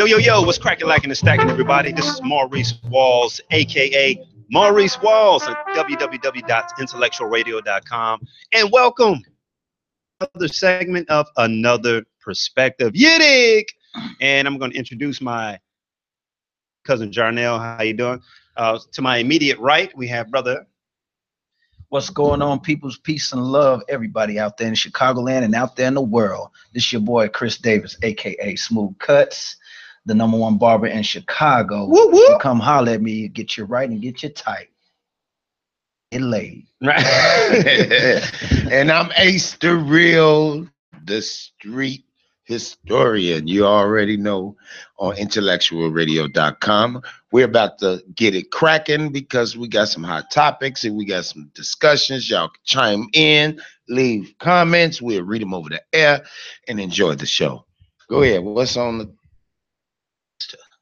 Yo, what's cracking, lacking, and stacking, everybody? This is Maurice Walls, aka Maurice Walls at www.intellectualradio.com. And welcome to another segment of Another Perspective. Yiddick! And I'm going to introduce my cousin Jarnell. How you doing? To my immediate right, we have brother. What's going on, people's peace and love, everybody out there in Chicagoland and out there in the world. This is your boy Chris Davis, aka Smooth Cuts, the #1 barber in Chicago. Woo, woo. You come holler at me, get you right and get you tight. Get laid. Right. And I'm Ace the Real, the street historian. You already know, on IntellectualRadio.com. We're about to get it cracking because we got some hot topics and we got some discussions. Y'all can chime in, leave comments. We'll read them over the air and enjoy the show. Go ahead. What's on the...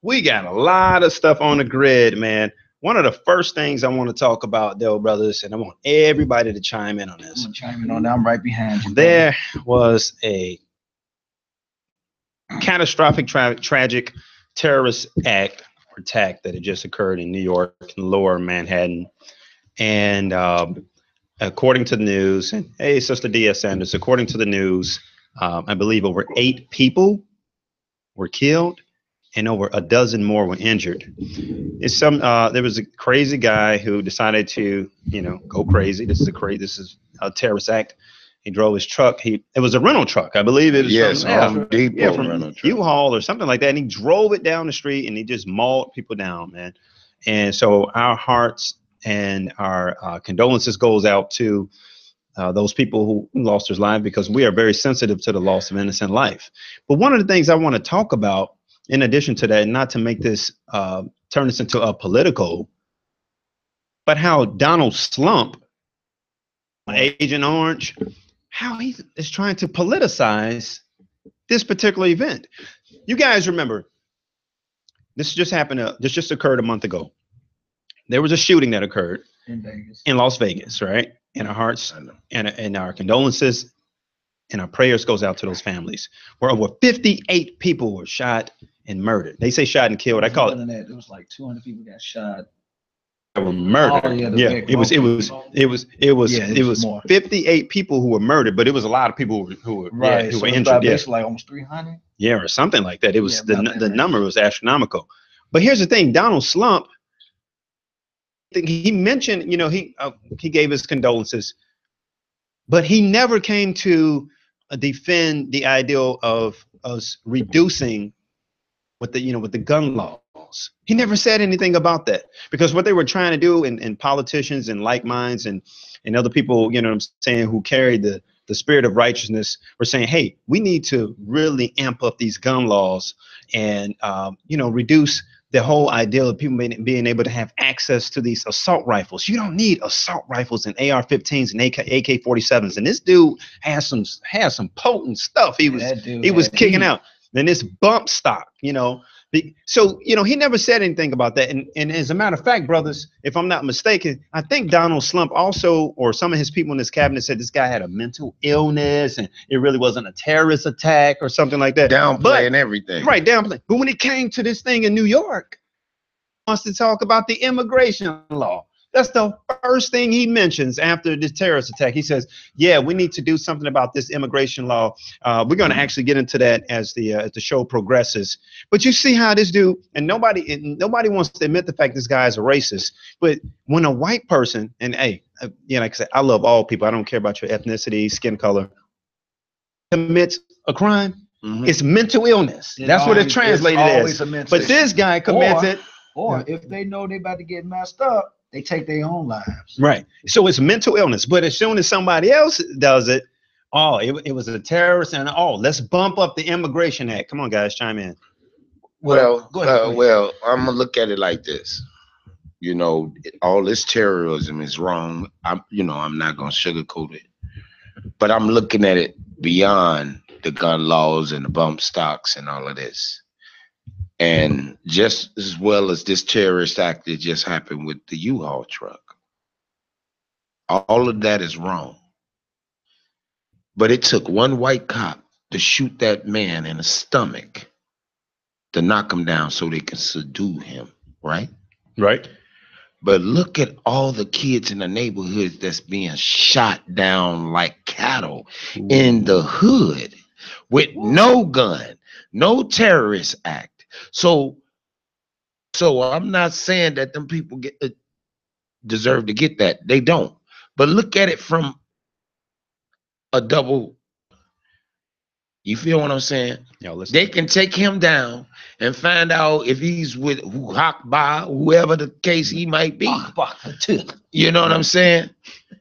We got a lot of stuff on the grid, man. One of the first things I want to talk about, though, brothers, and I want everybody to chime in on this. I'm chiming on that. I'm right behind you. There was a catastrophic, tragic terrorist attack that had just occurred in New York, in Lower Manhattan. And according to the news, and hey, Sister D.S. Sanders, according to the news, I believe over 8 people were killed and over a dozen more were injured. There was a crazy guy who decided to, go crazy. This is a terrorist act. He drove his truck. It was a rental truck, I believe it was. Yes, Home Depot from rental truck. U-Haul or something like that. And he drove it down the street and he just mauled people down, man. And so our hearts and our condolences goes out to those people who lost their lives, because we are very sensitive to the loss of innocent life. But one of the things I want to talk about, in addition to that, not to make this turn this into a political, but how Donald Slump, Agent Orange, how he is trying to politicize this particular event. You guys remember, this just happened. This just occurred a month ago. There was a shooting that occurred in Las Vegas, right? And our hearts and our condolences and our prayers goes out to those families, where over 58 people were shot and murdered. They say shot and killed. I call it. It was like 200 people got shot. Were murdered. Oh, yeah, it was more. 58 people who were murdered, but it was a lot of people who were injured. Basically like almost 300. Yeah, or something like that. It was the number was astronomical. But here's the thing: Donald Slump, he mentioned, he gave his condolences, but he never came to defend the ideal of us reducing with the gun laws. He never said anything about that, because what they were trying to do, and politicians and like minds and other people, who carried the spirit of righteousness, were saying, hey, we need to really amp up these gun laws and, reduce the whole idea of people being able to have access to these assault rifles. You don't need assault rifles and AR-15s and AK-47s. And this dude has some potent stuff. He was kicking out. Then this bump stock, So, he never said anything about that. And as a matter of fact, brothers, if I'm not mistaken, I think Donald Slump also, or some of his people in his cabinet, said this guy had a mental illness and it really wasn't a terrorist attack or something like that. Downplaying everything. Right, downplaying. But when it came to this thing in New York, he wants to talk about the immigration law. That's the first thing he mentions after this terrorist attack. He says, yeah, we need to do something about this immigration law. We're going to actually get into that as the show progresses. But you see how this dude, and nobody wants to admit the fact this guy is a racist. But when a white person, and hey, like I said, I love all people. I don't care about your ethnicity, skin color, commits a crime, it's mental illness. That's what it's translated as. But this guy commits it. Or if they know they're about to get messed up, they take their own lives. Right. So it's mental illness. But as soon as somebody else does it, it was a terrorist, and let's bump up the Immigration Act. Come on, guys, chime in. Well, I'm gonna look at it like this. All this terrorism is wrong. I'm not gonna sugarcoat it, but I'm looking at it beyond the gun laws and the bump stocks and all of this. And just as well as this terrorist act that just happened with the U-Haul truck, all of that is wrong. But it took one white cop to shoot that man in the stomach to knock him down so they can subdue him, right? Right. But look at all the kids in the neighborhoods that's being shot down like cattle in the hood with no gun, no terrorist act. So I'm not saying that them people deserve to get that. They don't. But look at it from a double. You feel what I'm saying? Yo, listen. They can take him down and find out if he's with Hakba, whoever the case he might be. You know what I'm saying?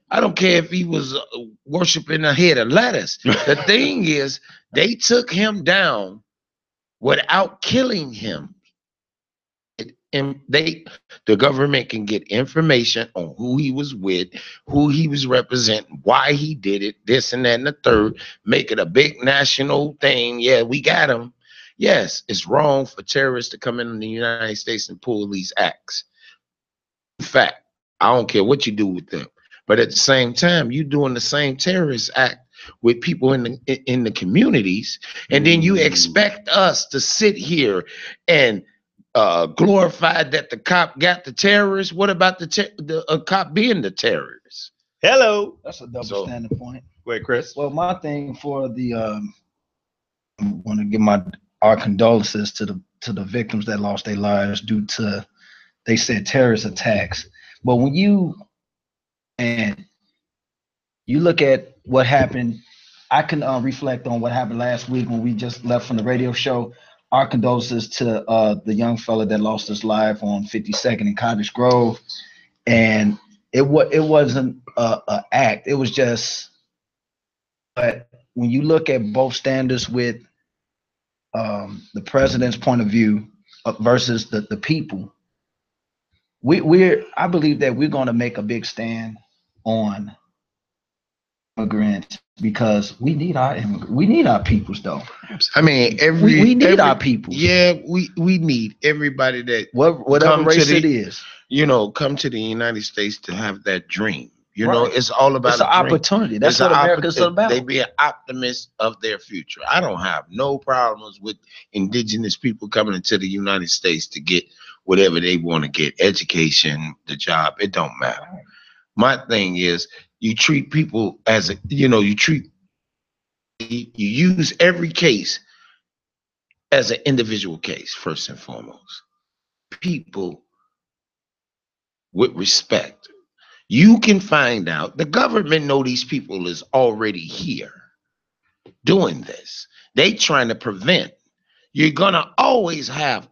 I don't care if he was worshiping a head of lettuce. The thing is, they took him down without killing him. And the government can get information on who he was with, who he was representing, why he did it, this and that and the third, make it a big national thing. Yeah, we got him. Yes, it's wrong for terrorists to come in the United States and pull these acts. In fact, I don't care what you do with them. But at the same time, you're doing the same terrorist act with people in the communities, and then you expect us to sit here and glorified that the cop got the terrorist. What about the cop being the terrorist? Hello. That's a double standard point. Wait, Chris. Well, my thing for the I want to give our condolences to the victims that lost their lives due to, they said, terrorist attacks. But when you look at what happened, I can reflect on what happened last week when we just left from the radio show. Our condolences to the young fella that lost his life on 52nd and Cottage Grove, and it wasn't an act. It was just. But when you look at both standards with the president's point of view versus the people, I believe that we're going to make a big stand on immigrants, because we need our peoples, though. I mean, we need our people. Yeah, we need everybody that whatever race it is. You know, come to the United States to have that dream. You know, it's all about it's an opportunity. That's what America's about. They be an optimist of their future. I don't have no problems with indigenous people coming into the United States to get whatever they want to get, education, the job. It don't matter. Right. My thing is, you treat people as you use every case as an individual case, first and foremost. People with respect. You can find out, the government know these people is already here doing this. They trying to prevent. You're gonna always have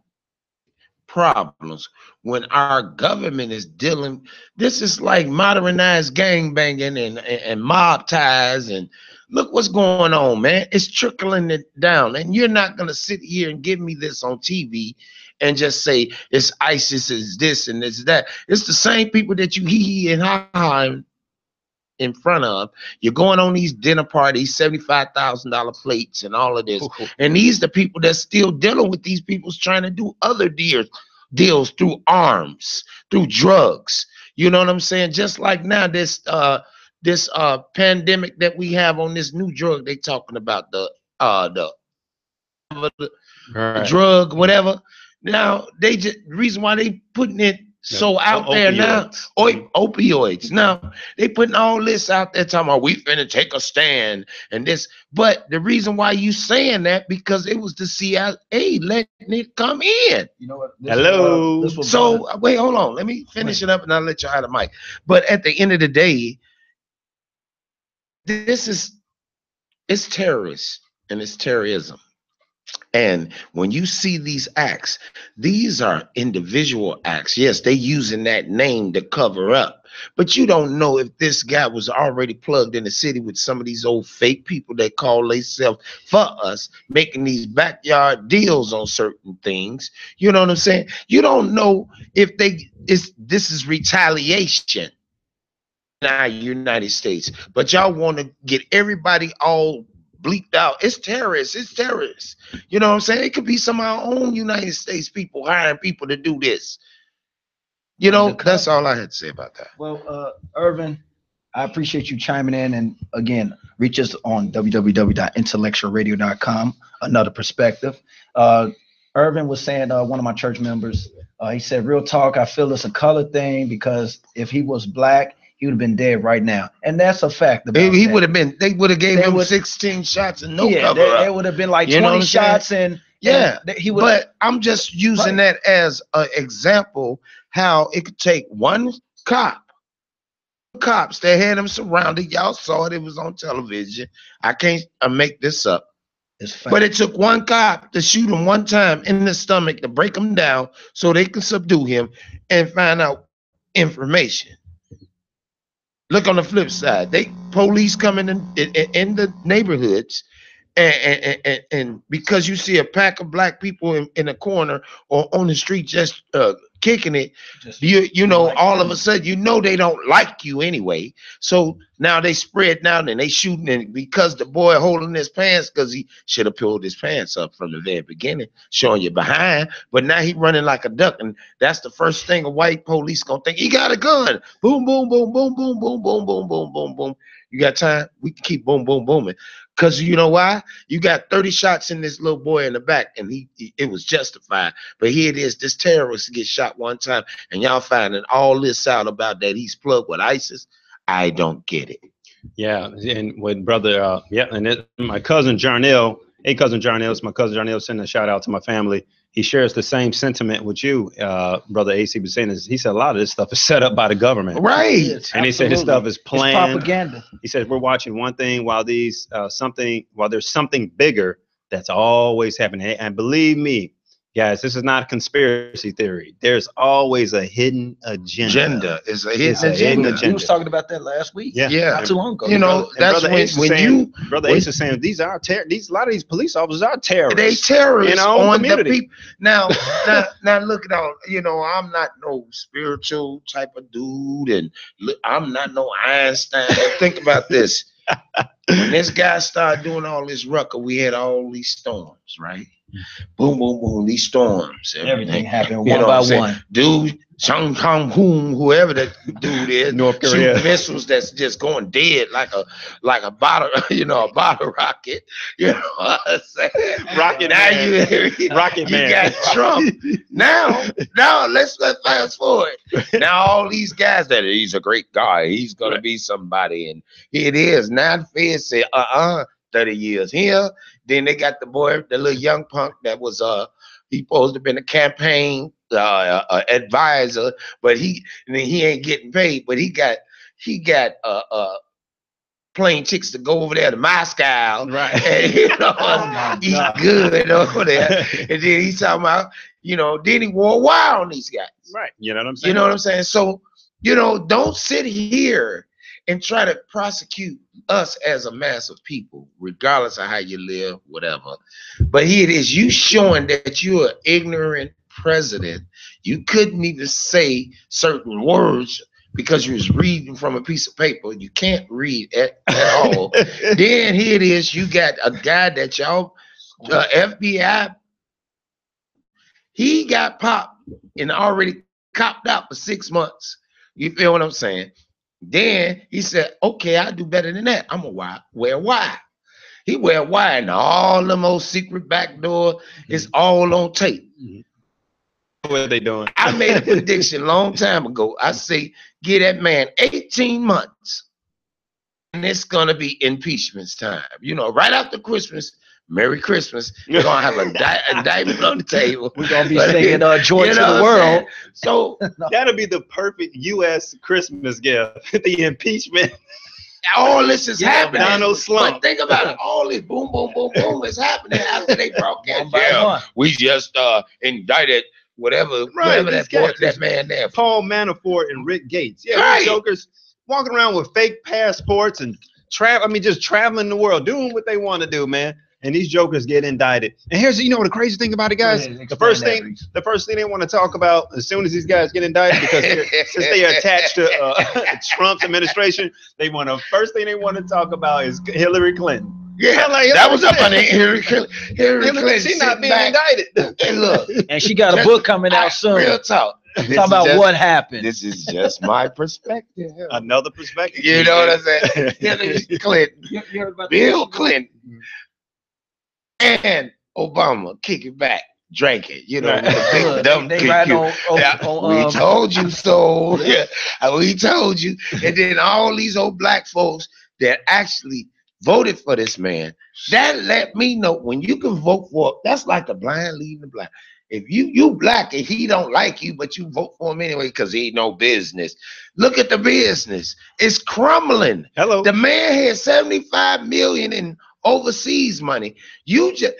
problems when our government is dealing. This is like modernized gangbanging and mob ties, and look what's going on, man. It's trickling it down, and you're not gonna sit here and give me this on TV and just say it's ISIS, is this and it's that. It's the same people that you hee and ha in front of. You're going on these dinner parties, $75,000 plates and all of this. And these the people that's still dealing with these people's trying to do other deals through arms, through drugs. You know what I'm saying? Just like now, this pandemic that we have on this new drug they talking about, the drug, whatever. Now the reason why they putting it so out there now, opioids. Now they putting all this out there talking about we finna take a stand and this. But the reason why you saying that, because it was the CIA letting it come in. You know what? Hello. So wait, hold on. Let me finish it up and I'll let you out of the mic. But at the end of the day, it's terrorist and it's terrorism. And when you see these acts, these are individual acts. Yes, they using that name to cover up, but you don't know if this guy was already plugged in the city with some of these old fake people that call themselves for us, making these backyard deals on certain things. You know what I'm saying? You don't know if this is retaliation in our United States, but y'all want to get everybody all bleeped out. It's terrorists. It's terrorists. You know what I'm saying? It could be some of our own United States people hiring people to do this. You know, that's all I had to say about that. Well, Irvin, I appreciate you chiming in. And again, reach us on www.intellectualradio.com. Another perspective. Irvin was saying, one of my church members, he said, real talk, I feel it's a color thing because if he was black, he would have been dead right now. And that's a fact. He would have been, they would have gave him 16 shots and no cover up. It would have been like 20 shots and he would. But I'm just using that as an example how it could take one cops that had him surrounded. Y'all saw it. It was on television. I can't make this up. But it took one cop to shoot him one time in the stomach to break him down so they could subdue him and find out information. Look on the flip side. Police coming in the neighborhoods and because you see a pack of black people in a corner or on the street just kicking it, you know, all of a sudden, you know, they don't like you anyway. So now they spread down and they shooting, and because the boy holding his pants, because he should have pulled his pants up from the very beginning, showing you behind, but now he running like a duck, and that's the first thing a white police gonna think. He got a gun. Boom, boom, boom, boom, boom, boom, boom, boom, boom, boom, boom. You got time? We can keep boom, boom, booming. Because you know why? You got 30 shots in this little boy in the back, and it was justified. But here it is, this terrorist gets shot one time, and y'all finding all this out about that he's plugged with ISIS. I don't get it. Yeah, and with brother, my cousin Jarnell, my cousin Jarnell, sending a shout out to my family. He shares the same sentiment with you, brother AC was saying. He said a lot of this stuff is set up by the government, right? And he said this stuff is planned. It's propaganda. He said we're watching one thing while there's something bigger that's always happening. And believe me, guys, this is not a conspiracy theory. There's always a hidden agenda. It's a hidden agenda. We was talking about that last week. Yeah. Not too long ago. You know, that's Brother Ace is saying a lot of these police officers are terrorists. They terrorists, you know, on the people. Now look at all. You know, I'm not no spiritual type of dude, and I'm not no Einstein. Think about this. When this guy started doing all this ruckus, we had all these storms, right? Boom, boom, boom, these storms. Everything happened one by one. Dude, Chung Kong Hoon, whoever that dude is, North Korea, missiles that's just going dead like a bottle, you know, a bottle rocket. You know what I'm saying? Rocket now man. You got Trump. Now let's fast forward. Now all these guys that he's a great guy, he's gonna be somebody, and here it is. Now the feds say 30 years here. Then they got the boy, the little young punk that was he supposed to have been a campaign advisor, but he ain't getting paid. But he got plane tickets to go over there to Moscow, right? And, you know, eat good over there. And then he's talking about, you know, then he wore a wire on these guys, right? You know what I'm saying? You know what I'm saying? So, you know, don't sit here and try to prosecute us as a mass of people, regardless of how you live, whatever. But here it is, you showing that you're an ignorant president. You couldn't even say certain words because you was reading from a piece of paper. You can't read at all. Then here it is, you got a guy that y'all, FBI, he got popped and already copped out for 6 months. You feel what I'm saying? Then he said, okay, I'll do better than that. I'm going to wear a wire. He wear a wire, and all the most secret back door is all on tape. What are they doing? I made a prediction a long time ago. I say, give that man 18 months, and it's going to be impeachment's time. You know, right after Christmas, Merry Christmas, we're going to have a indictment on the table. We're going to be singing Joy to the World. So that'll be the perfect U.S. Christmas gift, the impeachment. All this is happening. Donald Slump. But think about it. All this boom, boom, boom, boom is happening after they broadcast. Yeah, we just indicted whatever that man there. Paul Manafort and Rick Gates. Yeah, right. Jokers walking around with fake passports and just traveling the world, doing what they want to do, man. And these jokers get indicted. And here's, you know, the crazy thing about it, guys. The first thing they want to talk about as soon as these guys get indicted, because since they are attached to Trump's administration, first thing they want to talk about is Hillary Clinton. Yeah, that was up on Hillary Clinton. Hillary Clinton, she's not being indicted. And look, and she got a book coming out soon. Real talk. Talk about what happened. This is just my perspective. Another perspective. You know what I'm saying? Hillary Clinton, Bill Clinton, and Obama kick it back. drank it. You know, Right. with the big dumb They riding we told you so. Yeah, we told you. And then all these old black folks that actually voted for this man, that let me know when you can vote for, that's like the blind leading the blind. If you black and he don't like you, but you vote for him anyway because he ain't no business. Look at the business. It's crumbling. Hello. The man had 75 million in overseas money. You just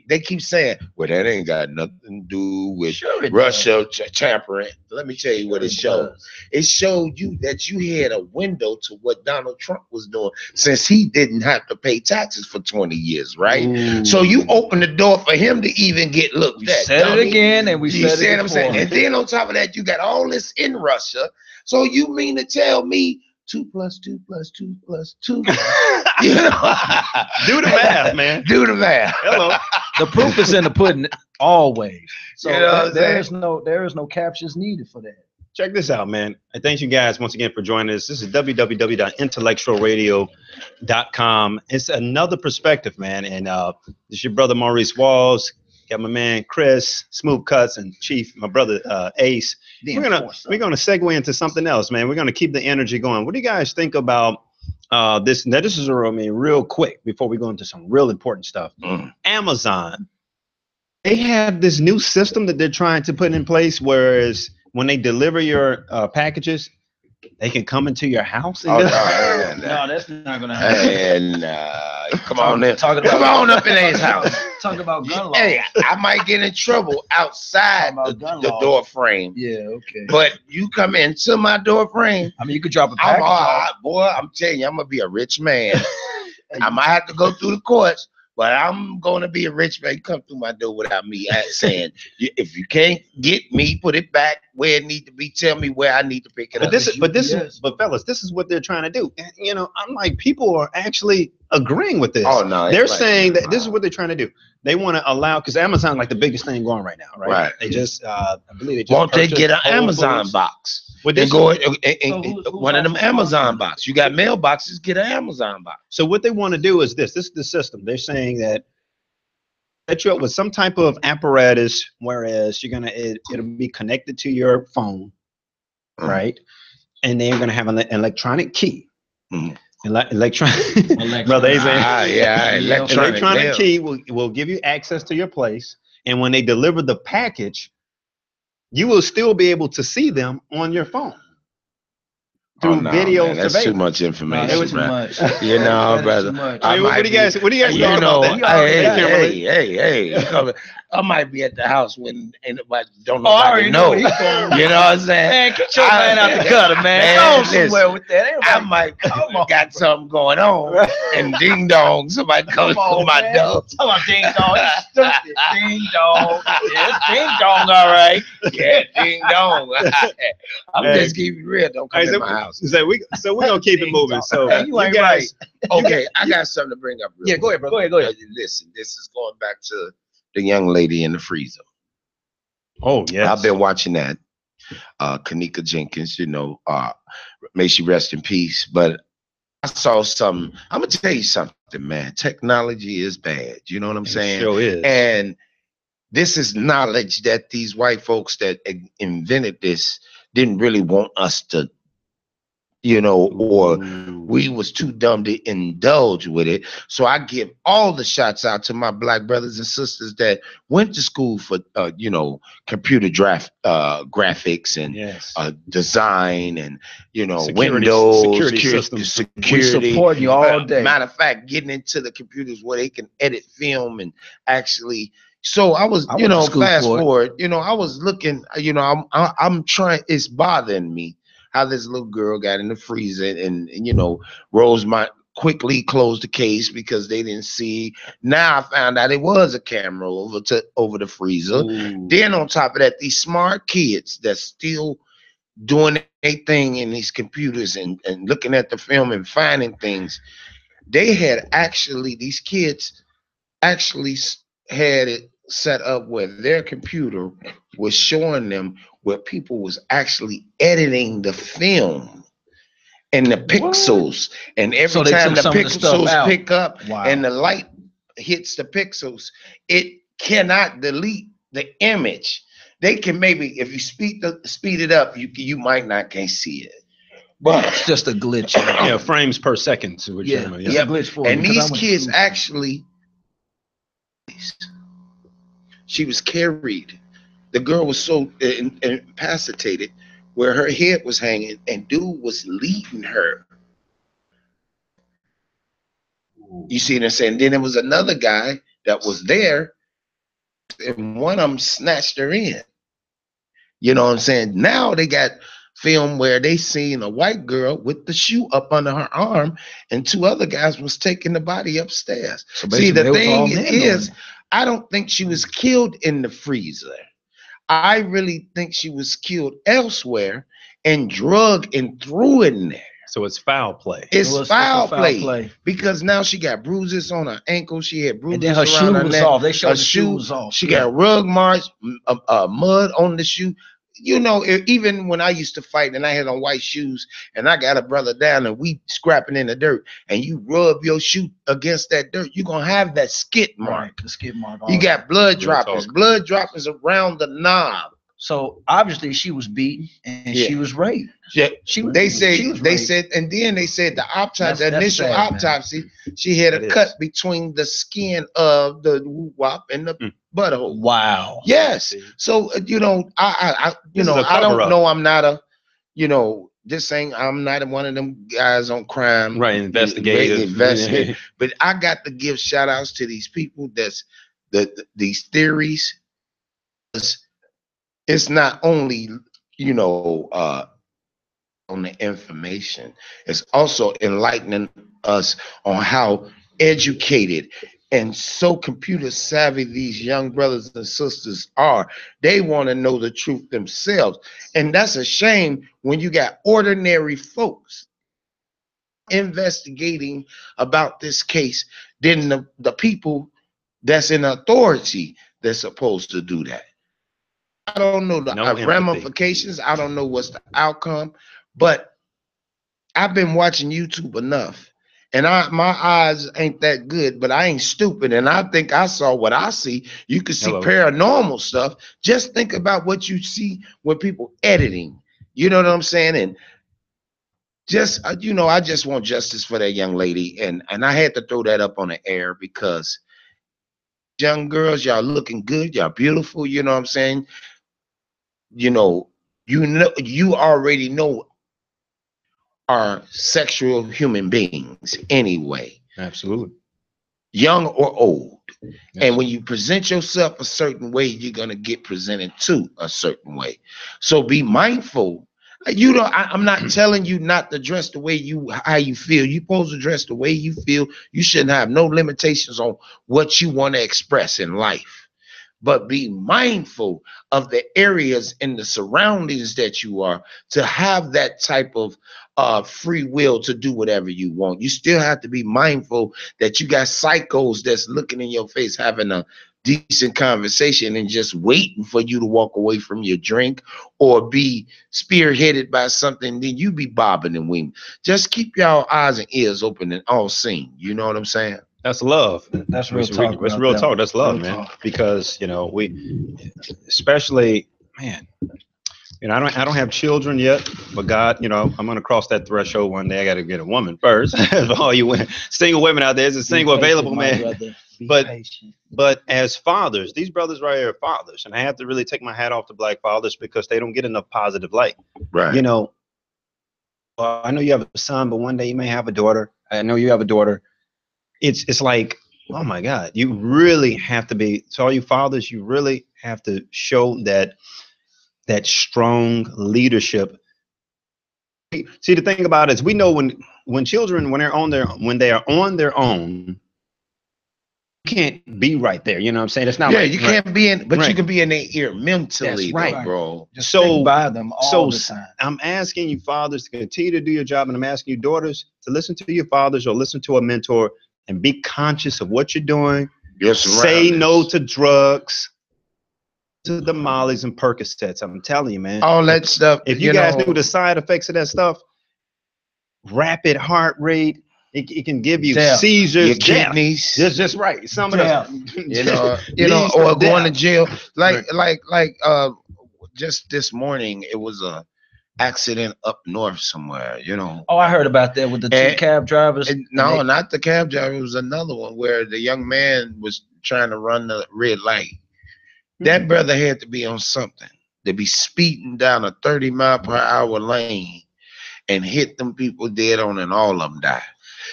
they keep saying, well, that ain't got nothing to do with Russia tampering. Let me tell you what it showed. It showed you that you had a window to what Donald Trump was doing since he didn't have to pay taxes for 20 years, right? Ooh. So you opened the door for him to even get looked We at. said it again, and we You said see it what I'm saying? before. And then on top of that, you got all this in Russia. So you mean to tell me 2 + 2 + 2 + 2? You know? Do the math, man. Do the math. Hello. The proof is in the pudding, always. So You know what I'm there saying? is no captions needed for that. Check this out, man. I thank you guys once again for joining us. This is www.intellectualradio.com. It's another perspective, man. And this is your brother Maurice Walls. Got my man Chris, Smooth Cuts, and Chief, my brother Ace. We're gonna segue into something else, man. We're gonna keep the energy going. What do you guys think about this? Now, this is real quick before we go into some real important stuff. Amazon, they have this new system that they're trying to put in place, whereas when they deliver your packages, they can come into your house. And No, that's not gonna happen. And come on up in his house. Talk about gun laws. Hey, I might get in trouble outside the door frame. Yeah, okay. But you come into my door frame. I mean, you could drop a package. I'm telling you, I'm gonna be a rich man. I might have to go through the courts, but I'm gonna be a rich man. Come through my door without me saying, if you can't get me, put it back where it need to be. Tell me where I need to pick it up. But fellas, this is what they're trying to do. And, you know, I'm like, people are actually agreeing with this. Oh no, they're saying that this is what they're trying to do. They want to allow, because Amazon like the biggest thing going right now, right? Right. They just, I believe they just won't they get an Whole Amazon Foods. box? With And this, go who's one of them Amazon boxes. You got mailboxes, get an Amazon box. so what they want to do is this is the system. They're saying that set you up with some type of apparatus, whereas it'll be connected to your phone, right? And then you're gonna have an electronic key. Electronic brother, electronic key will give you access to your place, and when they deliver the package, you will still be able to see them on your phone through video surveillance. That's too much information. It was too much. You know, brother. What do you guys think about that? Hey, I might be at the house when anybody don't know. You know what I'm saying? Man, get your man out the gutter, man. Go somewhere with that. I might got something going on, and ding dong, somebody comes to my door. Come on, ding dong. Ding dong. Yeah, ding dong. All right. Yeah, ding dong. I'm just keeping it real. Don't come in my house. So we're gonna keep it moving. So you ain't right. Okay, I got something to bring up. Yeah, go ahead, bro. Go ahead. Listen, this is going back to the young lady in the freezer. Oh yeah, I've been watching that. Kanika Jenkins, you know, may she rest in peace. But I saw something. I'm gonna tell you something, man. Technology is bad. You know what I'm saying? It sure is. And this is knowledge that these white folks that invented this didn't really want us to, you know, or we was too dumb to indulge with it. So I give all the shots out to my black brothers and sisters that went to school for, you know, computer graphics and design and, you know, Windows, security. We support you all day. Matter of fact, getting into the computers where they can edit film and actually. So I was, you know, fast forward, you know, I was looking, you know, I'm trying, it's bothering me how this little girl got in the freezer and you know, Rosemont quickly closed the case because they didn't see. Now I found out it was a camera over the freezer. Ooh. Then on top of that, these smart kids that's still doing their thing in these computers and looking at the film and finding things. They had these kids actually had it set up where their computer was showing them where people was actually editing the film and the pixels. And every time the pixels pick up and the light hits the pixels, it cannot delete the image. They can maybe, if you speed it up, you might not can't see it. But It's just a glitch. Yeah, frames per second. So Yeah, yeah. it's a glitch for and me, 'cause I these went to kids school for it. actually, she was carried. The girl was so incapacitated where her head was hanging and dude was leading her. You see what I'm saying? Then there was another guy that was there and one of them snatched her in. You know what I'm saying? Now they got film where they seen a white girl with the shoe up under her arm and two other guys was taking the body upstairs. So See, the basically, it was all thing men doing is, it. I don't think she was killed in the freezer. I really think she was killed elsewhere and drugged and threw in there. So it's foul play. It's So it's foul a foul play, play. because now she got bruises on her ankle. She had And bruises then her shoe around her was neck. off. They showed Her the shoe shoe was off. She Yeah. got rug marks, mud on the shoe. You know, even when I used to fight and I had on white shoes and I got a brother down and we scrapping in the dirt and you rub your shoe against that dirt, you're going to have that skid mark. Right, the skid mark. You got blood Real droppings, talk. blood droppings around the knob. So obviously she was beaten and she was raped. Yeah. She was, They she was raped. said, and then they said the autopsy, the That's initial sad, man. autopsy, she had That a is. cut between the skin of the wop and the butthole. Wow. Yes. So you know, I This is a I don't cover-up. know. I'm not a, this thing. I'm not one of them guys on crime. Right, investigators. Investigate. But I got to give shout outs to these people. That's these theories. It's not only on the information, it's also enlightening us on how educated and so computer savvy these young brothers and sisters are. They want to know the truth themselves, and that's a shame when you got ordinary folks investigating about this case than the people that's in authority that's supposed to do that. I don't know the No empathy. ramifications. I don't know what's the outcome, but I've been watching YouTube enough, and my eyes ain't that good, but I ain't stupid, and I think I saw what I see. You can see Hello. paranormal stuff. Just think about what you see when people editing. You know what I'm saying? And just I just want justice for that young lady, and I had to throw that up on the air because young girls, y'all looking good, y'all beautiful. You know what I'm saying? You already know are sexual human beings anyway, Absolutely. young or old. Yes. And when you present yourself a certain way, you're gonna get presented to a certain way. So be mindful. I'm not telling you not to dress the way how you feel. You're supposed to dress the way you feel. You shouldn't have no limitations on what you want to express in life. But be mindful of the areas and the surroundings that you are to have that type of free will to do whatever you want. You still have to be mindful that you got psychos that's looking in your face, having a decent conversation and just waiting for you to walk away from your drink or be spearheaded by something. Then you be bobbing and weaving. Just keep your eyes and ears open and all seen. You know what I'm saying? That's love. That's real talk. That's real talk. That's love, Real man. talk. Because we, especially, man. I don't have children yet, but God, I'm gonna cross that threshold one day. I got to get a woman first. For all you single women out there, is a single available, man. But as fathers, these brothers right here are fathers, and I have to really take my hat off to black fathers because they don't get enough positive light. Right. I know you have a son, but one day you may have a daughter. I know you have a daughter. It's like, oh my God, you really have to be, to all you fathers, you really have to show that strong leadership. See, the thing about it is, we know when children, when they are on their own, you can't be right there. You know what I'm saying? It's not. Yeah, like, you can't be in, but right. you can be in their ear mentally, That's right. though, bro. Just So- think by them all the time. I'm asking you fathers to continue to do your job, and I'm asking you daughters to listen to your fathers or listen to a mentor and be conscious of what you're doing. Your Say surroundings. no to drugs, to the Mollies and Percocets. I'm telling you, man. All that stuff. If you guys knew the side effects of that stuff, rapid heart rate, It can give you Death. seizures, Your death. kidneys. Just right. Some of Death. the You know, leads or going to death. jail. Right. Like just this morning, it was a accident up north somewhere, you know. Oh, I heard about that with the 2 cab drivers. No, not the cab driver. It was another one where the young man was trying to run the red light. That brother had to be on something. To be speeding down a 30-mile-per-hour lane and hit them people dead on, and all of them die.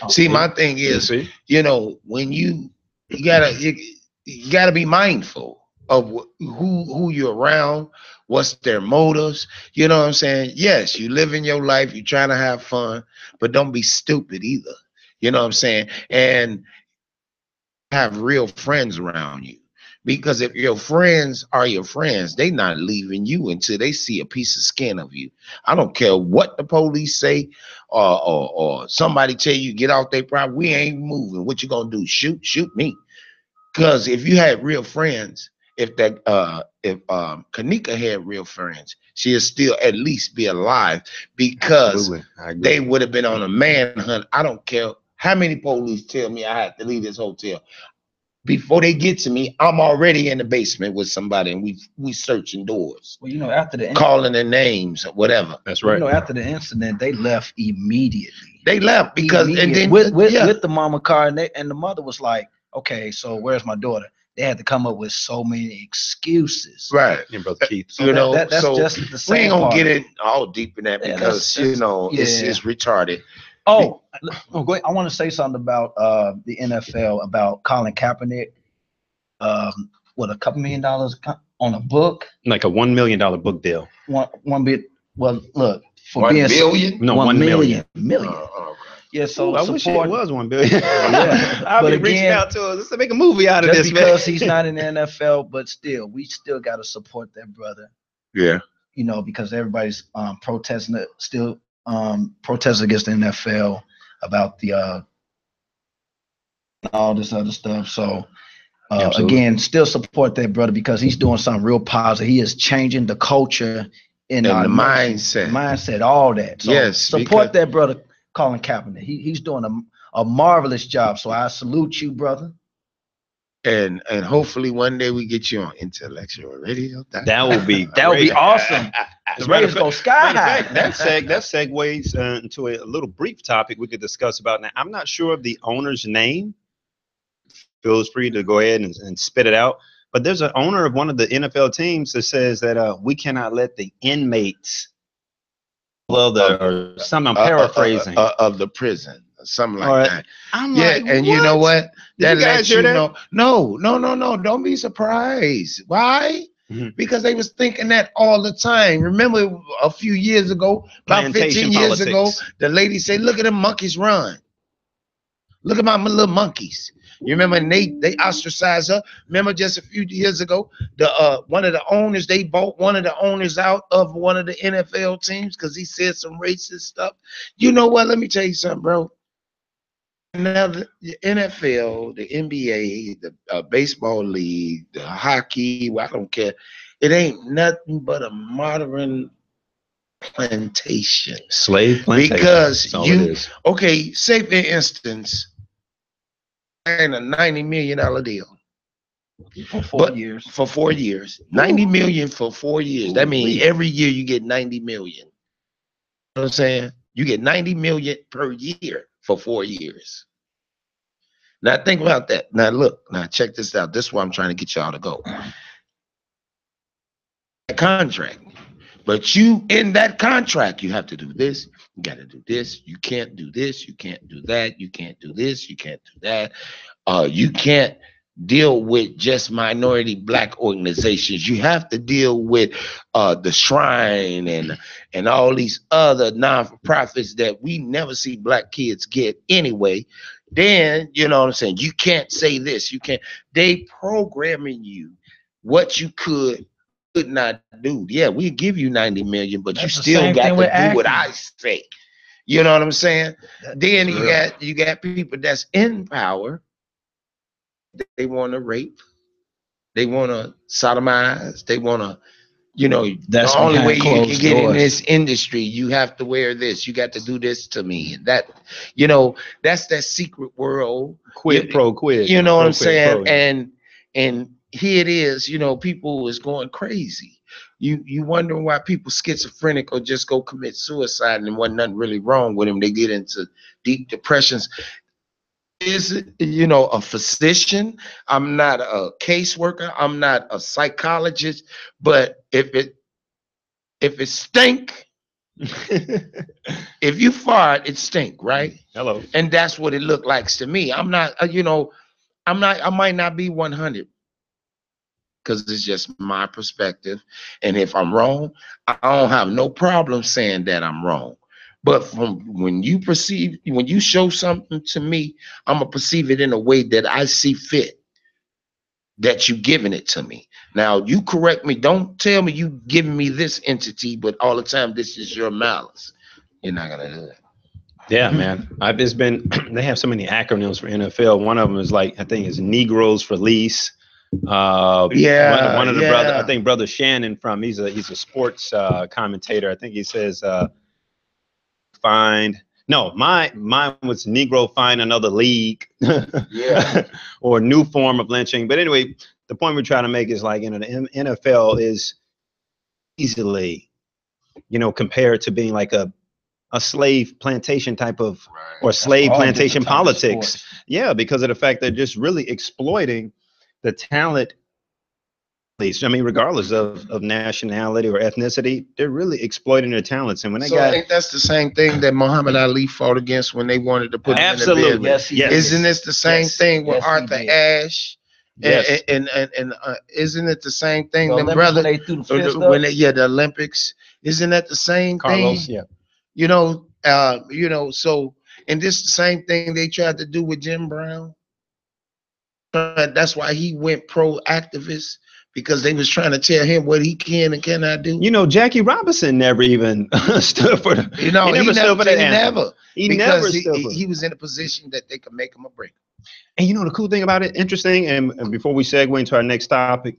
See, my thing is, you know, when you gotta be mindful of who you're around, what's their motives. You know what I'm saying? Yes, you live in your life, you're trying to have fun, but don't be stupid either. You know what I'm saying? And have real friends around you. Because if your friends are your friends, they not leaving you until they see a piece of skin of you. I don't care what the police say, or somebody tell you get off their property. We ain't moving. What you gonna do? Shoot me. Because if you had real friends, if Kanika had real friends, she'd still at least be alive, because they would have been on a manhunt. I don't care how many police tell me I have to leave this hotel. Before they get to me, I'm already in the basement with somebody, and we searching doors. Well, you know, after the calling their names or whatever. That's right. You know, after the incident, they left immediately. They left because and then with the mama car, and the mother was like, "Okay, so where's my daughter?" They had to come up with so many excuses. Right, and Brother Keith. So you know, that's so just the same. We ain't gonna part. get it all deep in that, because you know it's retarded. Oh, go ahead. I want to say something about the NFL, about Colin Kaepernick. What, a couple $1 million on a book? Like a $1 million book deal. One bit. Well, look, for 1 being billion? No, 1 million. Million. Okay. Yeah, so I wish it was 1 billion. Yeah. I'll But be reaching again, out to us. Let's make a movie out of just this, because man. he's not in the NFL, but still, we still got to support that brother. Yeah. You know, because everybody's protesting against the NFL about the all this other stuff. So again, still support that brother, because he's doing something real positive. He is changing the culture in our the nation, mindset, all that. So yes, support that brother, Colin Kaepernick. He's doing a marvelous job. So I salute you, brother. And hopefully one day we get you on Intellectual Radio. That would be awesome. The ratings go sky high. That segues into a little brief topic we could discuss about now. I'm not sure of the owner's name. Feels free to go ahead and spit it out. But there's an owner of one of the NFL teams that says that we cannot let the inmates of the prison, something like that. I'm like, and what? You know what? That lets you know. No. Don't be surprised. Why? Mm-hmm. Because they was thinking that all the time. Remember a few years ago, about Plantation 15 years ago, politics. the lady said, "Look at them monkeys run. Look at my little monkeys." You remember they ostracized her. Remember just a few years ago, one of the owners, they bought one of the owners out of one of the NFL teams because he said some racist stuff. You know what? Let me tell you something, bro. Now the NFL, the NBA, the baseball league, the hockey, well, I don't care. It ain't nothing but a modern plantation. Slave plantation. Because okay, say for instance, and a $90 million deal for 4 years. For 4 years, $90 million for 4 years. That means every year you get $90 million. You know what I'm saying? You get $90 million per year for 4 years. Now think about that. Now look. Now check this out. This is where I'm trying to get y'all to go. A contract, but you in that contract, you have to do this. You got to do this. You can't do this. You can't do that. You can't do this. You can't do that. You can't deal with just minority black organizations. You have to deal with the Shrine and all these other non-for-profits that we never see black kids get anyway. Then, you know what I'm saying, you can't say this. You can't. They programming you what you could not do. Yeah, we give you 90 million, but you still got to do what I say. You know what I'm saying? Then you got people that's in power. They want to rape. They want to sodomize. They want to You know, That's the only way you can closed get in doors. this industry, you have to wear this. You got to do this to me. And that, you know, that's that secret world. Quid pro quid. You know what Pro I'm quid saying? pro. And here it is, you know, people is going crazy. You wondering why people schizophrenic or just go commit suicide and wasn't nothing really wrong with them. They get into deep depressions. Is, you know, a physician. I'm not a caseworker. I'm not a psychologist. But if it stink, if you fart, it stink, right? Hello. And that's what it looked like to me. I'm not, you know, I might not be 100 because it's just my perspective. And if I'm wrong, I don't have no problem saying that I'm wrong. But from when you show something to me, I'm gonna perceive it in a way that I see fit, that you giving it to me. Now you correct me. Don't tell me you giving me this entity, but all the time this is your malice. You're not gonna do it. Yeah, man. It's been they have so many acronyms for NFL. One of them is like, I think it's Negroes Release. One of the brother, I think Brother Shannon he's a sports commentator. I think he says mine was Negro find another league. Yeah. Or new form of lynching. But anyway, the point we're trying to make is like, you know, the NFL is easily, you know, compared to being like a slave plantation type of, or slave plantation politics. Yeah, because of the fact they're just really exploiting the talent. I mean, regardless of nationality or ethnicity, they're really exploiting their talents. And when ain't that's the same thing that Muhammad Ali fought against when they wanted to put him in the bed? Yes, Isn't this the same thing with Arthur Ashe? Yes. And isn't it the same thing? The Them brothers, when they the Olympics, isn't that the same Carlos, thing? yeah. You know, so, and this the same thing they tried to do with Jim Brown. That's why he went pro-activist, because they was trying to tell him what he can and cannot do. You know, Jackie Robinson never even stood for the. You know, he never stood for it. He was in a position that they could make him a break. And you know, the cool thing about it, interesting, and before we segue into our next topic,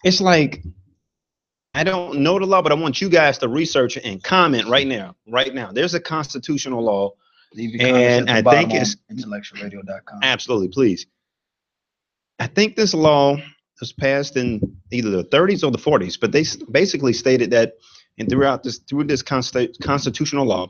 it's like, I don't know the law, but I want you guys to research it and comment right now. Right now, there's a constitutional law, and I think it's IntellectualRadio.com. Absolutely, please. I think this law was passed in either the 30s or the 40s, but they basically stated that, and through this constitutional law,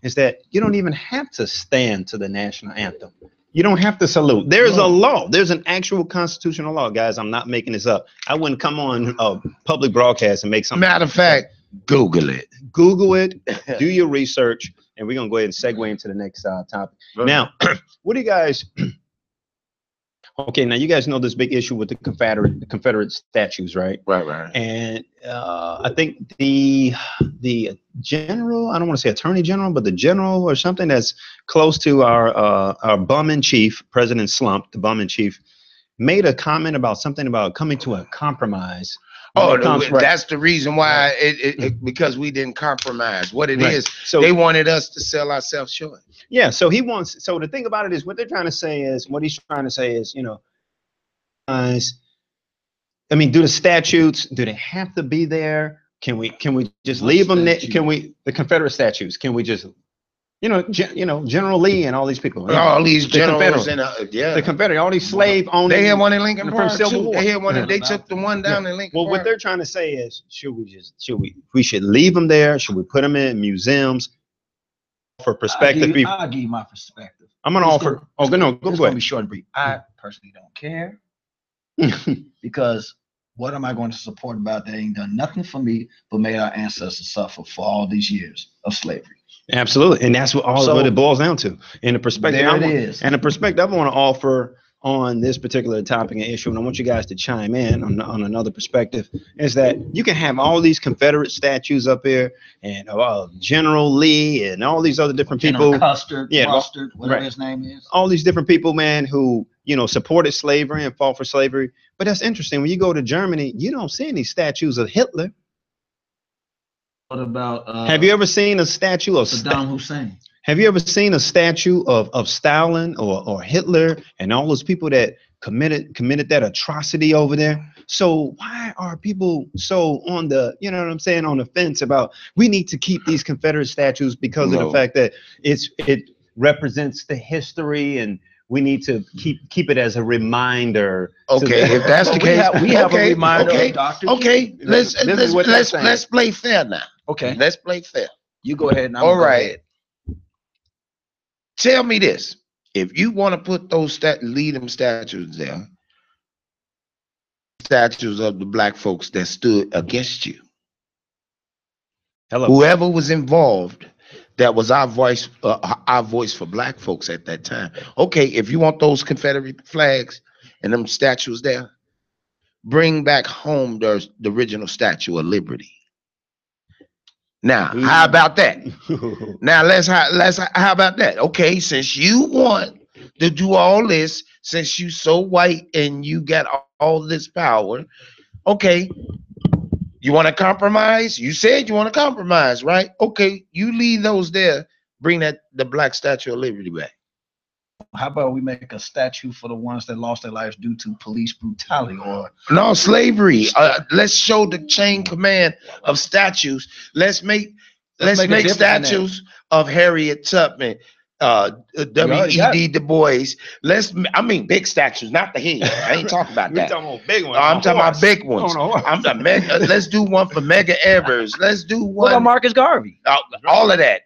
is that you don't even have to stand to the national anthem. You don't have to salute. There's a law. There's an actual constitutional law, guys. I'm not making this up. I wouldn't come on public broadcast and make something. Matter of fact, Google it. Google it. Do your research, and we're gonna go ahead and segue into the next topic. Now, what do you guys? Okay, now you guys know this big issue with the Confederate statues, right? Right. And I think the general, I don't want to say attorney general, but the general or something that's close to our bum in chief, President Slump, the bum in chief, made a comment about something about coming to a compromise. That's the reason why because we didn't compromise. What it is, so they wanted us to sell ourselves short. Yeah, so the thing about it is, what he's trying to say is, you know, guys, I mean, do the statutes, do they have to be there? Can we just leave them there? The Confederate statues, can we just, General Lee and all these people. All these generals the Confederate, all these slave owners. They had one in Lincoln Park too. They had one. They took the one down in Lincoln Park. Well, what they're trying to say is, we should leave them there? Should we put them in museums? For perspective, I'll give you my perspective. I'm gonna offer. Go ahead. Be short and brief. I personally don't care because what am I going to support about that ain't done nothing for me but made our ancestors suffer for all these years of slavery. Absolutely, and that's what what it boils down to. And the perspective And the perspective I want to offer on this particular topic and issue, and I want you guys to chime in on another perspective, is that you can have all these Confederate statues up here, and General Lee and all these other different people, Mustard, whatever his name is, all these different people, man, who supported slavery and fought for slavery. But that's interesting. When you go to Germany, you don't see any statues of Hitler. What about? Have you ever seen a statue of Saddam Hussein? Have you ever seen a statue of Stalin or Hitler and all those people that committed that atrocity over there. So why are people so on the, you know what I'm saying, on the fence about we need to keep these Confederate statues because of the fact that it represents the history and we need to keep it as a reminder. Okay, if that's the case, we have a reminder of Dr. Okay, King. let's play fair now. Okay, let's play fair. You go ahead. All right. Tell me this: if you want to put those lead them statues there, statues of the black folks that stood against you, whoever was involved, that was our voice for black folks at that time. Okay, if you want those Confederate flags and them statues there, bring back home the original Statue of Liberty. Now, how about that? Now, how about that? Okay, since you want to do all this, since you so white and you got all this power, okay, you want to compromise? You said you want to compromise, right? Okay, you leave those there. Bring the black Statue of Liberty back. How about we make a statue for the ones that lost their lives due to police brutality or slavery? Let's show the chain command of statues. Let's make statues of Harriet Tubman, W.E.B. Du Bois. Big statues, not the head. I ain't talking about that. Talking about big ones. I'm talking about big ones. Let's do one for Medgar Evers. Let's do one. What about Marcus Garvey? All of that.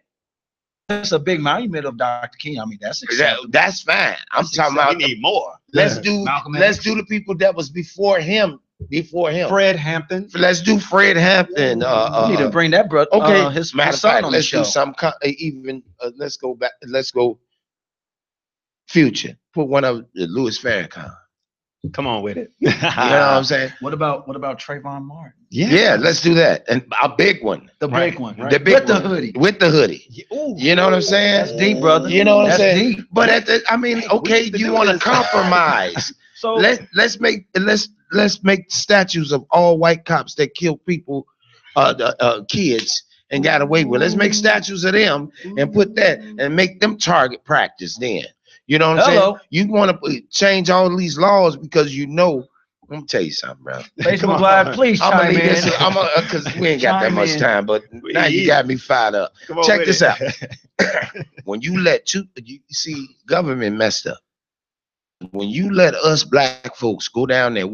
That's a big monument of Dr. King. I mean, that's fine. I'm talking about. We need more. Let's do the people that was before him. Fred Hampton. Let's do Fred Hampton. We need to bring that brother. Okay, his matter of son fact, on let's the show. do some even. Let's go back. Let's go. Future. Put one of Louis Farrakhan. Come on with it. You know what I'm saying? What about Trayvon Martin? Yeah, let's do that. And a big one. The big one. Right? The big with one. the hoodie. With the hoodie. Ooh, you know what I'm saying? That's deep, brother. You know what I'm saying? Deep. But okay, you want to compromise. So let's make statues of all white cops that killed people, kids, and got away with. Let's make statues of them and put that and make them target practice then. You know what I'm saying? You want to change all these laws because you know. Let me tell you something, bro. Facebook Live, please chime in. Because we ain't got that much time, but now you got me fired up. Check this out. When you you see, government messed up. When you let us black folks go down there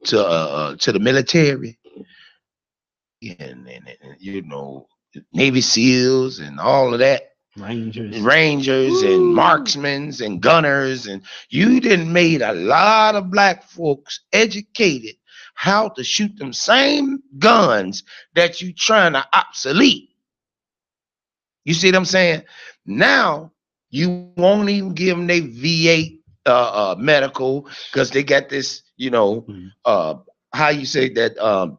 to the military and you know, Navy SEALs and all of that, Rangers and marksmen and gunners, and you done made a lot of black folks educated how to shoot them same guns that you trying to obsolete. You see what I'm saying? Now you won't even give them their VA medical because they got this, you know, how you say that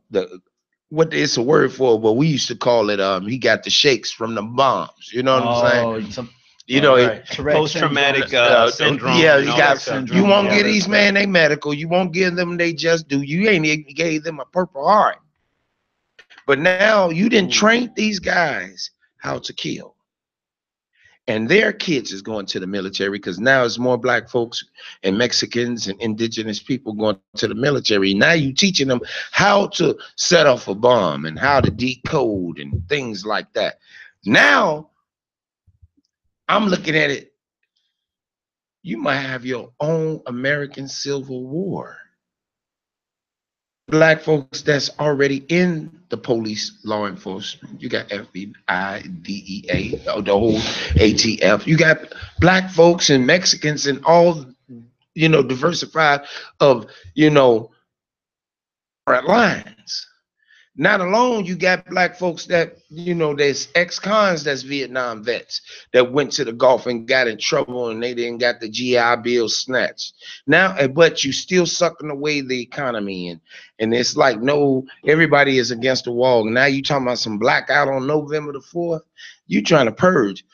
what it's a word for, but we used to call it he got the shakes from the bombs. You know what I'm saying? You know, post-traumatic syndrome. Yeah, you won't give these men they medical. You won't give them they just do. You ain't even gave them a Purple Heart. But now you didn't train these guys how to kill. And their kids is going to the military because now it's more black folks and Mexicans and indigenous people going to the military. Now you teaching them how to set off a bomb and how to decode and things like that. Now I'm looking at it. You might have your own American Civil War. Black folks that's already in the police, law enforcement. You got FBI, DEA, the whole ATF. You got black folks and Mexicans and all, you know, diversified of, you know, front lines. Not alone, you got black folks that, you know, there's ex-cons that's Vietnam vets that went to the Gulf and got in trouble and they didn't got the GI Bill snatched. Now, but you still sucking away the economy and it's like, no, everybody is against the wall. Now you talking about some blackout on November the 4th. You trying to purge.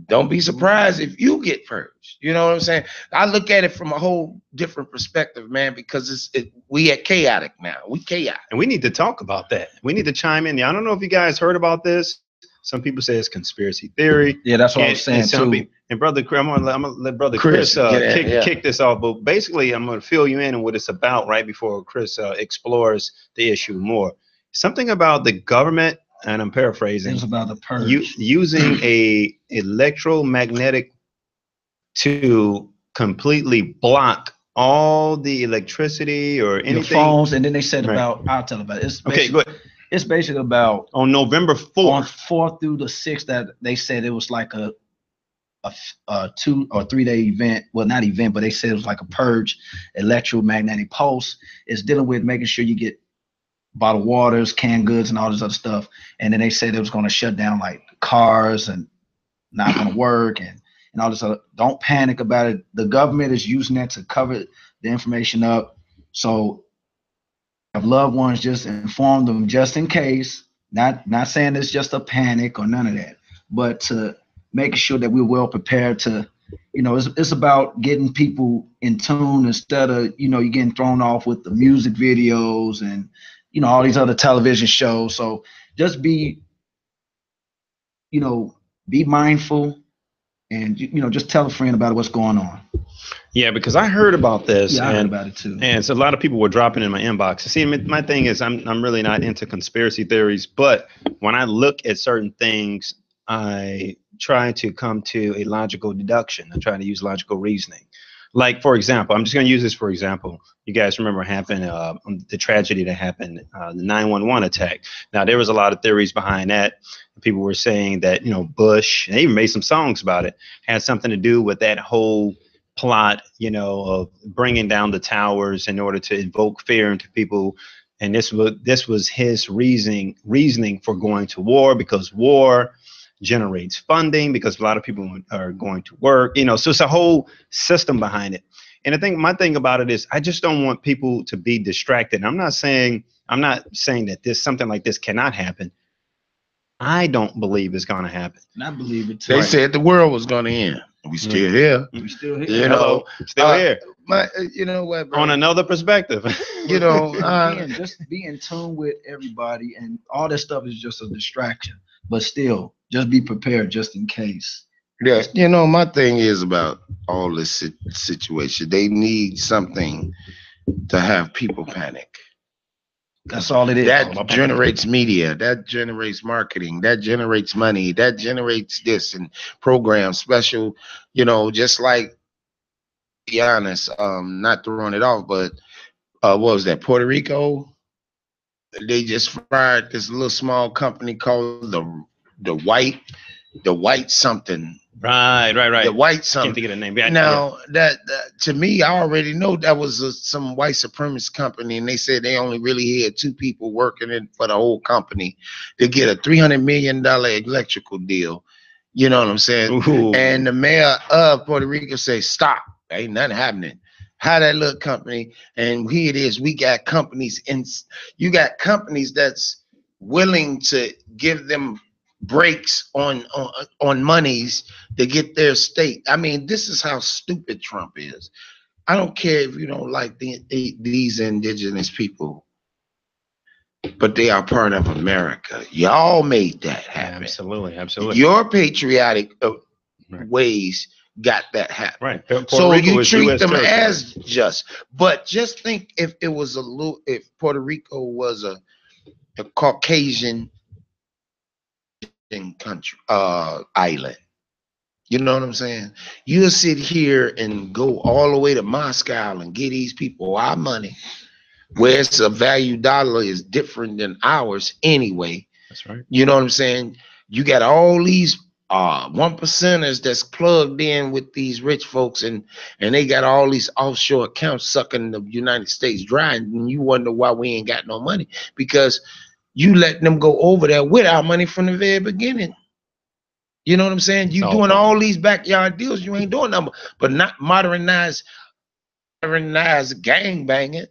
Don't be surprised if you get purged. You know what I'm saying? I look at it from a whole different perspective, man, because we are chaotic now. We chaotic. And we need to talk about that. We need to chime in. I don't know if you guys heard about this. Some people say it's conspiracy theory. Yeah, that's what I was saying too. And brother, I'm gonna let brother Chris kick this off. But basically, I'm gonna fill you in on what it's about right before Chris explores the issue more. Something about the government, and I'm paraphrasing. It's about the purge. Using a electromagnetic to completely block all the electricity or anything. Your phones, and then they said about, I'll tell about it. It's okay, go ahead. It's basically about on November 4th. On 4th through the 6th, that they said it was like a 2 or 3 day event. Well, not event, but they said it was like a purge, electromagnetic pulse. It's dealing with making sure you get bottled waters, canned goods, and all this other stuff. And then they said it was going to shut down like cars and not going to work and all this other. Don't panic about it. The government is using that to cover the information up. So have loved ones, just inform them just in case. Not saying it's just a panic or none of that, but to making sure that we're well prepared to, it's about getting people in tune instead of, you're getting thrown off with the music videos and, all these other television shows. So just be mindful and, just tell a friend about what's going on. Yeah, because I heard about this. Yeah, I heard about it too. And so a lot of people were dropping in my inbox. See, my thing is I'm really not into conspiracy theories, but when I look at certain things, I try to come to a logical deduction. I try to use logical reasoning. Like, for example, I'm just going to use this for example. You guys remember happened the tragedy that happened, the 911 attack. Now, there was a lot of theories behind that. People were saying that, Bush, and they even made some songs about it, had something to do with that whole plot, of bringing down the towers in order to invoke fear into people. And this was his reasoning for going to war, because war generates funding, because a lot of people are going to work, so it's a whole system behind it. And I think my thing about it is I just don't want people to be distracted. I'm not saying that something like this cannot happen. I don't believe it's going to happen. And I believe it too. They said the world was going to end. We still here. We still here. Still here. You know what, bro? On another perspective. Just be in tune with everybody, and all that stuff is just a distraction. But still, just be prepared just in case. Yeah, my thing is about all this situation. They need something to have people panic. That's all it is. That generates media. That generates marketing. That generates money. That generates this and programs, special, just like, to be honest, not throwing it off, but what was that, Puerto Rico? They just fired this little small company called the white something. Right. The white something. Can't think of the name. Now, that to me, I already know that was some white supremacist company, and they said they only really had 2 people working for the whole company to get a $300 million electrical deal. You know what I'm saying? Ooh. And the mayor of Puerto Rico said, "Stop! Ain't nothing happening." How that little company, and here it is. We got companies, and you got companies that's willing to give them breaks on monies to get their state. I mean, this is how stupid Trump is. I don't care if you don't like these indigenous people, but they are part of America. Y'all made that happen. Absolutely. Your patriotic ways got that happen. Right. So you treat them as just. But just think if it was if Puerto Rico was a Caucasian country, island. You know what I'm saying? You'll sit here and go all the way to Moscow and get these people our money, where it's a value dollar is different than ours anyway. That's right. You know what I'm saying? You got all these 1%ers that's plugged in with these rich folks, and they got all these offshore accounts sucking the United States dry, and you wonder why we ain't got no money, because you let them go over there with our money from the very beginning. You know what I'm saying? You doing all these backyard deals, you ain't doing nothing but not modernize gang banging.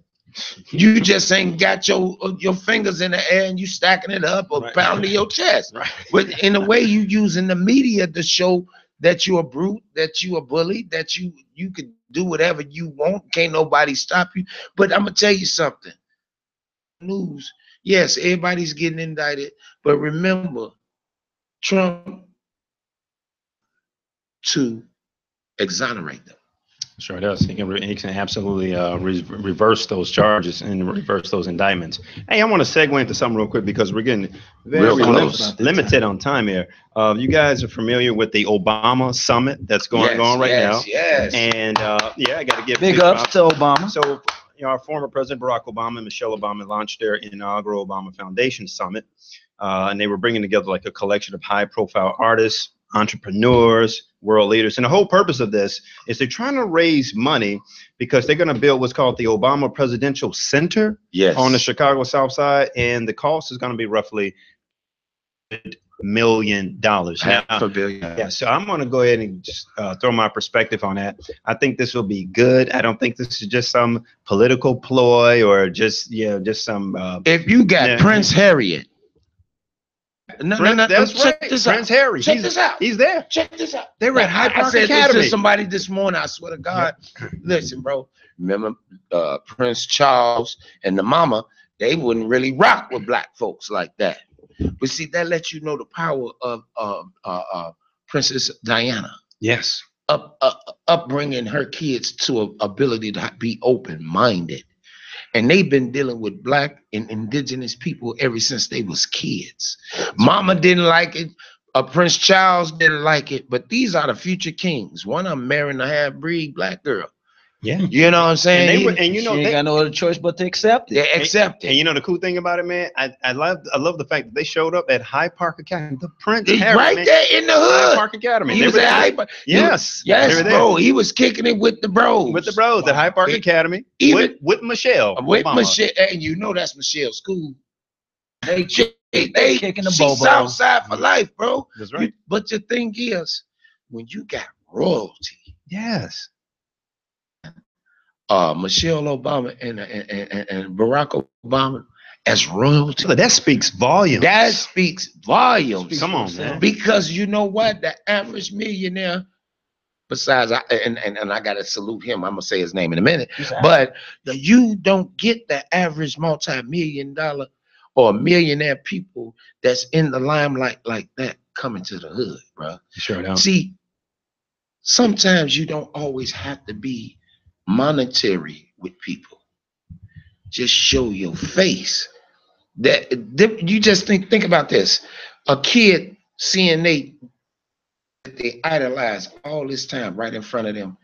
You just ain't got your fingers in the air and you stacking it up or pounding your chest. Right. But in a way, you using the media to show that you a brute, that you a bully, that you could do whatever you want. Can't nobody stop you. But I'm gonna tell you something. News. Yes, everybody's getting indicted, but remember, Trump to exonerate them. Sure does. He can absolutely reverse those charges and reverse those indictments. Hey, I want to segue into something real quick because we're getting very limited on time here. You guys are familiar with the Obama summit that's going on right now. Yes. And yeah, I got to give big ups to Obama. So, our former President Barack Obama and Michelle Obama launched their inaugural Obama Foundation Summit. And they were bringing together like a collection of high-profile artists, entrepreneurs, world leaders. And the whole purpose of this is they're trying to raise money because they're going to build what's called the Obama Presidential Center on the Chicago South Side. And the cost is going to be roughly $1 million. $500 million. Yeah, so I'm going to go ahead and just throw my perspective on that. I think this will be good. I don't think this is just some political ploy or just some. If you got Prince Harriet. No, that's check right. this Prince out. Harry. Check this out. He's there. Check this out. They were at Hyde Park I said Academy. this to somebody this morning. I swear to God. Listen, bro. Remember Prince Charles and the mama? They wouldn't really rock with black folks like that. But see, that lets you know the power of Princess Diana. Yes. Upbringing her kids to an ability to be open-minded. And they've been dealing with black and indigenous people ever since they was kids. Mama didn't like it. Prince Charles didn't like it. But these are the future kings. One of them marrying a half-breed black girl. Yeah. You know what I'm saying? And you know, they ain't got no other choice but to accept it. They accept it. And you know the cool thing about it, man? I love the fact that they showed up at Hyde Park Academy. The Prince Harry, right man, there in the hood. Hyde Park Academy. He was at Hyde Park. Yes. Yes, bro. He was kicking it with the bros. With the bros at Hyde Park Academy. Even with Michelle. With Obama. Michelle. And you know that's Michelle's school. They kicking the she's Southside for life, bro. That's right. But the thing is, when you got royalty. Yes. Michelle Obama and Barack Obama as royalty. That speaks volumes. That speaks volumes. Come on, man. Because you know what? The average millionaire, besides, I got to salute him. I'm going to say his name in a minute. But you don't get the average multi-million-dollar or millionaire people that's in the limelight like that coming to the hood, bro. Sure don't. See, sometimes you don't always have to be monetary with people. Just show your face. That you just think about this. A kid seeing they idolize all this time right in front of them.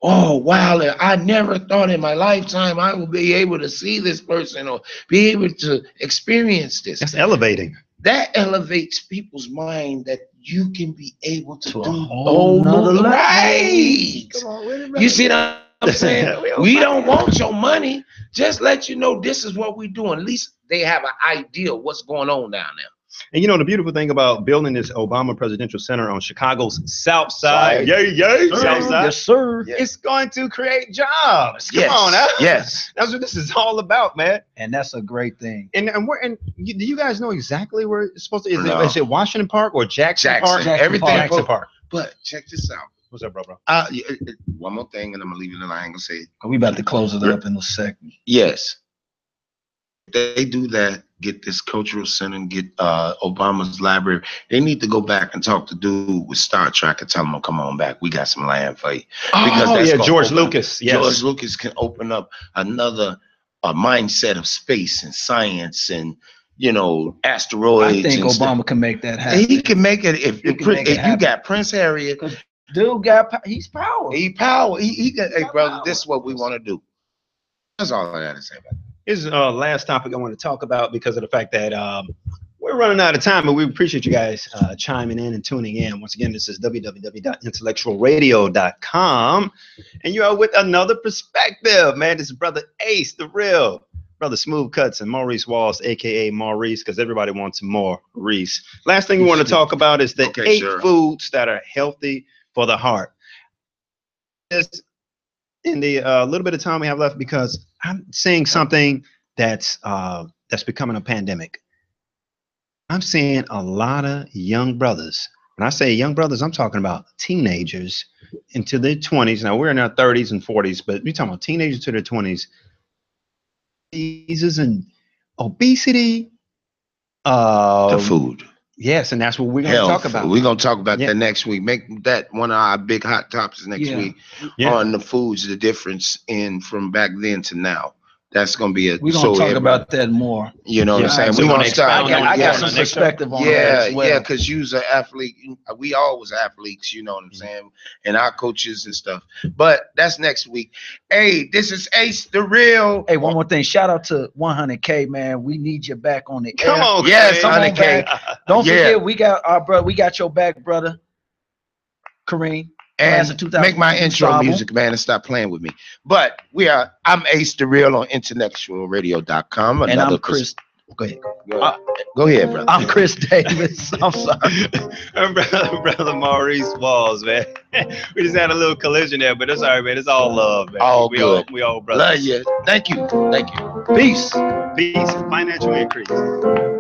Oh wow, I never thought in my lifetime I would be able to see this person or be able to experience this. That's elevating. That elevates people's mind that you can be able to do a whole nother level. Right. Come on, You see what I'm saying? We don't want your money. Just let you know this is what we're doing. At least they have an idea of what's going on down there. And you know the beautiful thing about building this Obama Presidential Center on Chicago's South Side, South Side, yes, sir. It's going to create jobs. Come Yes. on, now. Yes. That's what this is all about, man. And that's a great thing. And do you guys know exactly where it's supposed to? No. Is it Washington Park or Jackson Park? Everything. Jackson Park. But check this out. What's up, bro? One more thing, and I'm gonna leave it alone. I ain't gonna say it. We about to close it up in a second. Yes. They do that, get this cultural center, and get Obama's library. They need to go back and talk to dude with Star Trek and tell him, come on back. We got some land for you. George Lucas. Yes. George Lucas can open up another mindset of space and science and, you know, asteroids. I think and Obama stuff. can make that happen. He can make it if He can make it you happen. got Prince Harriet. Dude got he's power. He power. He got, hey, got brother, power. this is what we want to do. That's all I got to say about it. Here's last topic I want to talk about because of the fact that we're running out of time, but we appreciate you guys chiming in and tuning in. Once again, this is www.intellectualradio.com, and you are with another perspective, man. This is Brother Ace, the real Brother Smooth Cuts, and Maurice Walls, aka Maurice, because everybody wants more Reese. Last thing we want to talk about is the 8 foods that are healthy for the heart. In the little bit of time we have left, because I'm seeing something that's becoming a pandemic. I'm seeing a lot of young brothers. When I say young brothers, I'm talking about teenagers into their 20s. Now we're in our 30s and 40s, but we're talking about teenagers to their 20s. Diseases and obesity. The food. Yes, and that's what we're going to talk about. We're going to talk about Yeah. that next week. Make that one of our big hot topics next week on the foods, the difference in from back then to now. That's going to be we're going to talk about that more. You know what I'm saying? So We're we're going to start. I got some perspective on that as well. Yeah, because you was an athlete. We all was athletes, you know what I'm saying? And our coaches and stuff. But that's next week. Hey, this is Ace the Real. Hey, one more thing. Shout out to 100K, man. We need you back on the air. Come on, yes, come 100K. Don't forget, we got our brother. We got your back, brother. Kareem. And make my intro music, man, and stop playing with me. But I'm Ace the Real on IntellectualRadio.com. And I'm Chris. Go ahead. Go ahead, brother. I'm Chris Davis. I'm sorry. brother Maurice Walls, man. We just had a little collision there, but it's all right, man. It's all love, man. All we good. We all brothers. Love you. Thank you. Peace. Peace and financial increase.